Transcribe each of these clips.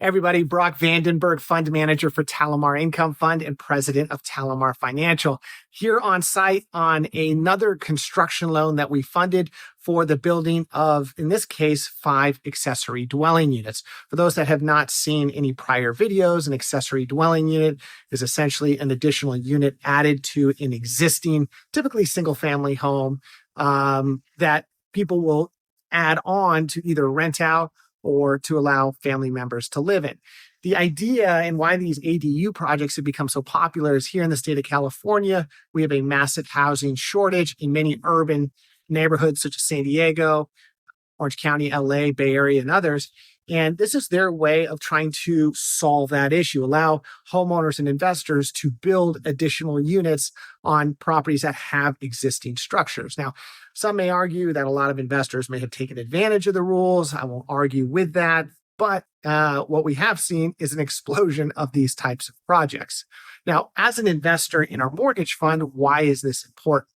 Everybody, Brock Vandenberg, fund manager for TaliMar Income Fund and president of TaliMar Financial, here on site on another construction loan that we funded for the building of, in this case, 5 accessory dwelling units. For those that have not seen any prior videos, an accessory dwelling unit is essentially an additional unit added to an existing, typically single-family home that people will add on to either rent out or to allow family members to live in. The idea and why these ADU projects have become so popular is here in the state of California, we have a massive housing shortage in many urban neighborhoods such as San Diego, Orange County, LA, Bay Area, and others. And this is their way of trying to solve that issue, allow homeowners and investors to build additional units on properties that have existing structures. Now, some may argue that a lot of investors may have taken advantage of the rules. I won't argue with that. But what we have seen is an explosion of these types of projects. Now, as an investor in our mortgage fund, why is this important?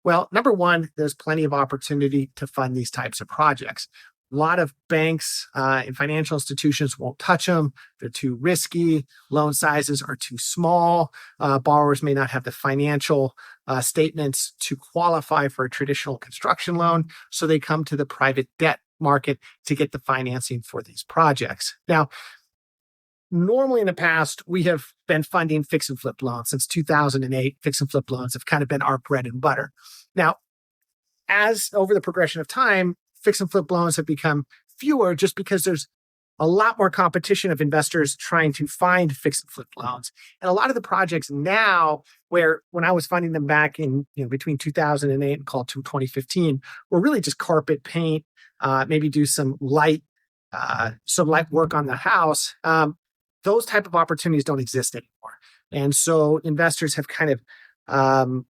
Well, number one, there's plenty of opportunity to fund these types of projects. A lot of banks and financial institutions won't touch them. They're too risky. Loan sizes are too small. Borrowers may not have the financial statements to qualify for a traditional construction loan, so they come to the private debt market to get the financing for these projects. Now, normally in the past, we have been funding fix and flip loans. Since 2008, fix and flip loans have kind of been our bread and butter. Now, as over the progression of time, fix and flip loans have become fewer just because there's a lot more competition of investors trying to find fix and flip loans. And a lot of the projects now, where when I was funding them back in between 2008 and call to 2015, were really just carpet paint, maybe do some light work on the house. Those type of opportunities don't exist anymore. And so investors have kind of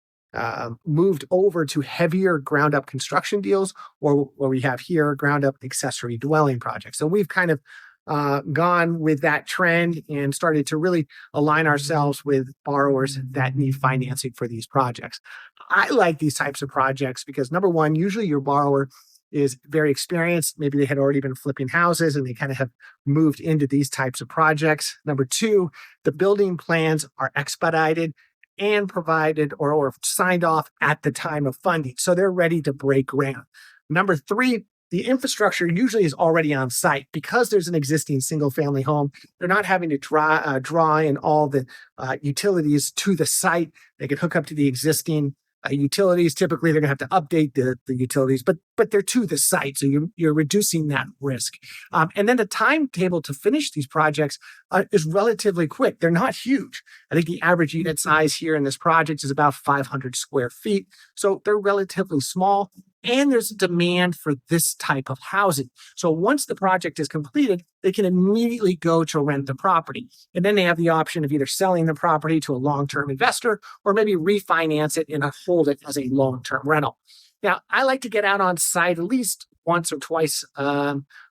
moved over to heavier ground up construction deals, or what we have here, ground up accessory dwelling projects. So we've kind of gone with that trend and started to really align ourselves with borrowers that need financing for these projects. I like these types of projects because, number one, usually your borrower is very experienced. Maybe they had already been flipping houses and they kind of have moved into these types of projects. Number two, the building plans are expedited and provided or signed off at the time of funding. So they're ready to break ground. Number three, the infrastructure usually is already on site. Because there's an existing single family home, they're not having to draw in all the utilities to the site. They can hook up to the existing utilities. Typically, they're going to have to update the utilities, but they're to the site. So you're reducing that risk. And then the timetable to finish these projects is relatively quick. They're not huge. I think the average unit size here in this project is about 500 square feet. So they're relatively small. And there's a demand for this type of housing. So once the project is completed, they can immediately go to rent the property. And then they have the option of either selling the property to a long-term investor or maybe refinance it and hold it as a long-term rental. Now, I like to get out on site at least once or twice,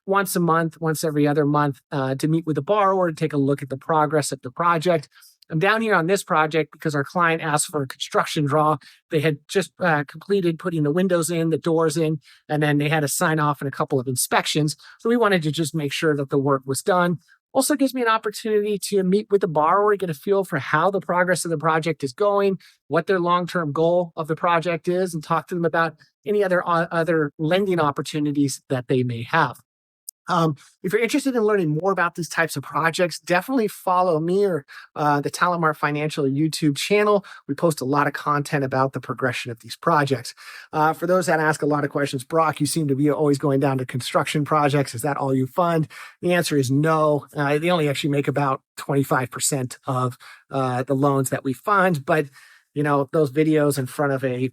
once a month, once every other month, to meet with the borrower, to take a look at the progress of the project. I'm down here on this project because our client asked for a construction draw. They had just completed putting the windows in, the doors in, and then they had to sign off on a couple of inspections. So we wanted to just make sure that the work was done. Also gives me an opportunity to meet with the borrower, get a feel for how the progress of the project is going, what their long-term goal of the project is, and talk to them about any other lending opportunities that they may have. If you're interested in learning more about these types of projects, definitely follow me or the TaliMar Financial YouTube channel. We post a lot of content about the progression of these projects. For those that ask a lot of questions, Brock, you seem to be always going down to construction projects. Is that all you fund? The answer is no. They only actually make about 25% of the loans that we fund, but those videos in front of a,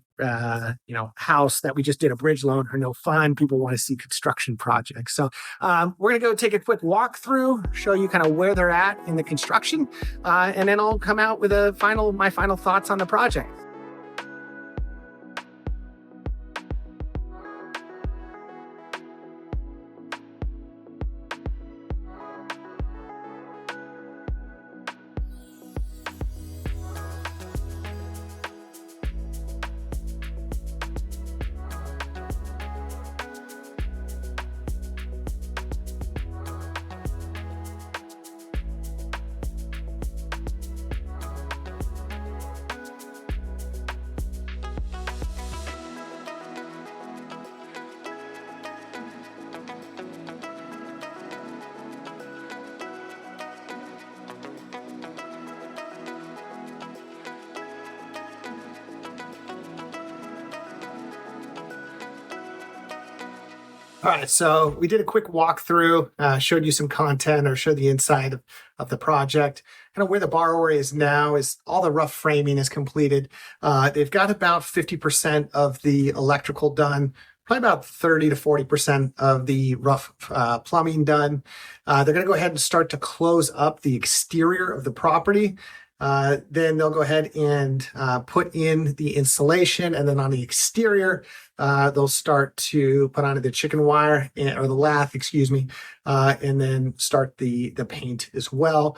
house that we just did a bridge loan are no fun. People want to see construction projects. So we're going to go take a quick walk through, show you kind of where they're at in the construction, and then I'll come out with my final thoughts on the project. All right, so we did a quick walkthrough, showed you some content or showed the inside of the project. Kind of where the borrower is now is all the rough framing is completed. They've got about 50% of the electrical done, probably about 30 to 40% of the rough plumbing done. They're going to go ahead and start to close up the exterior of the property. Then they'll go ahead and put in the insulation, and then on the exterior, they'll start to put on the chicken wire or the lath, excuse me, and then start the paint as well.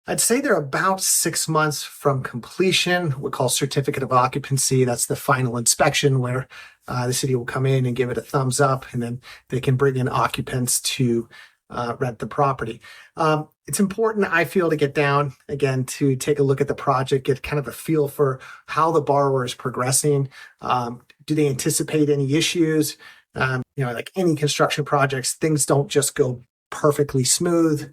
I'd say they're about 6 months from completion. We call certificate of occupancy. That's the final inspection where the city will come in and give it a thumbs up, and then they can bring in occupants to rent the property. It's important, I feel, to get down again to take a look at the project, get kind of a feel for how the borrower is progressing. Do they anticipate any issues? Like any construction projects, things don't just go perfectly smooth.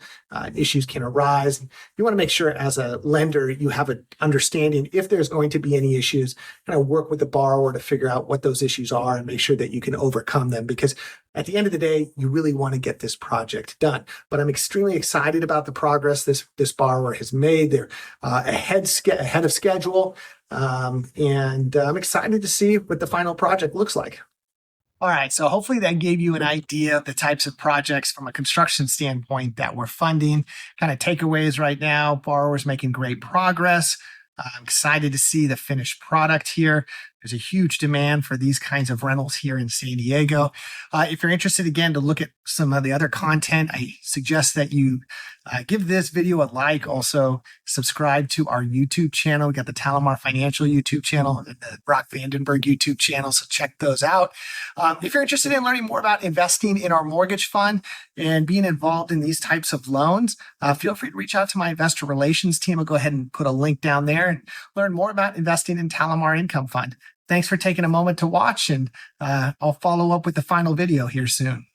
Issues can arise. You want to make sure as a lender, you have an understanding if there's going to be any issues, kind of work with the borrower to figure out what those issues are and make sure that you can overcome them. Because at the end of the day, you really want to get this project done. But I'm extremely excited about the progress this borrower has made. They're ahead of schedule. And I'm excited to see what the final project looks like. All right, so hopefully that gave you an idea of the types of projects from a construction standpoint that we're funding. Kind of takeaways right now, borrowers making great progress. I'm excited to see the finished product here. There's a huge demand for these kinds of rentals here in San Diego. If you're interested, again, to look at some of the other content, I suggest that you give this video a like. Also, subscribe to our YouTube channel. We got the TaliMar Financial YouTube channel and the Brock Vandenberg YouTube channel, so check those out. If you're interested in learning more about investing in our mortgage fund and being involved in these types of loans, feel free to reach out to my investor relations team. I'll go ahead and put a link down there and learn more about investing in TaliMar Income Fund. Thanks for taking a moment to watch, and I'll follow up with the final video here soon.